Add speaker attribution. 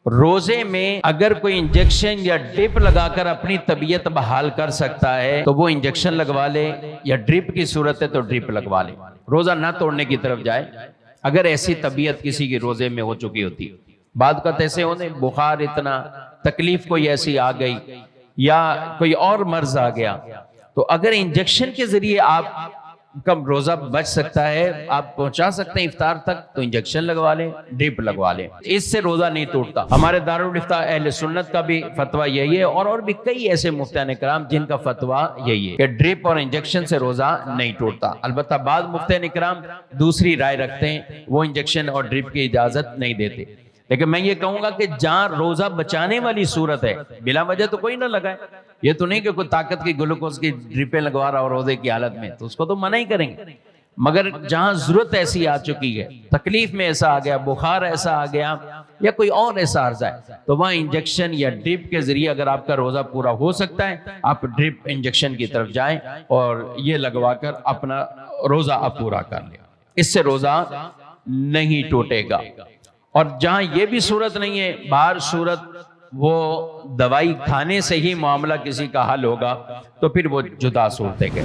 Speaker 1: روزے میں اگر کوئی انجیکشن یا ڈرپ لگا کر اپنی طبیعت بحال کر سکتا ہے تو وہ انجیکشن لگوا لے، یا ڈرپ کی صورت ہے تو ڈرپ لگوا لے، روزہ نہ توڑنے کی طرف جائے اگر ایسی طبیعت کسی کی روزے میں ہو چکی ہوتی۔ بعد کا ایسے ہونے بخار اتنا، تکلیف کوئی ایسی آ گئی یا کوئی اور مرض آ گیا، تو اگر انجیکشن کے ذریعے آپ کا روزہ بچ سکتا ہے، آپ پہنچا سکتے ہیں افطار تک، تو انجیکشن لگوا لیں، ڈرپ لگوا لیں، اس سے روزہ نہیں ٹوٹتا۔ ہمارے دارالافتاء اہل سنت کا بھی فتویٰ یہی ہے، اور بھی کئی ایسے مفتیان کرام جن کا فتویٰ یہی ہے کہ ڈرپ اور انجیکشن سے روزہ نہیں ٹوٹتا۔ البتہ بعض مفتیان کرام دوسری رائے رکھتے ہیں، وہ انجیکشن اور ڈرپ کی اجازت نہیں دیتے۔ لیکن میں یہ کہوں گا کہ جہاں روزہ بچانے والی صورت ہے، بلا وجہ تو کوئی نہ لگائے۔ یہ تو نہیں کہ کوئی طاقت کی گلوکوز کی ڈرپیں لگوا رہا ہو روزے کی حالت میں، تو اس کو تو منع ہی کریں گے۔ مگر جہاں ضرورت ایسی آ چکی ہے، تکلیف میں ایسا آ گیا، بخار ایسا آ گیا یا کوئی اور ایسا عرضہ ہے، تو وہاں انجیکشن یا ڈرپ کے ذریعے اگر آپ کا روزہ پورا ہو سکتا ہے، آپ ڈرپ انجیکشن کی طرف جائیں اور یہ لگوا کر اپنا روزہ آپ پورا کر لیں، اس سے روزہ نہیں ٹوٹے گا۔ اور جہاں یہ بھی صورت نہیں ہے، باہر صورت وہ دوائی کھانے سے ہی معاملہ کسی کا حل ہوگا، تو پھر وہ جدا صورتیں ہیں۔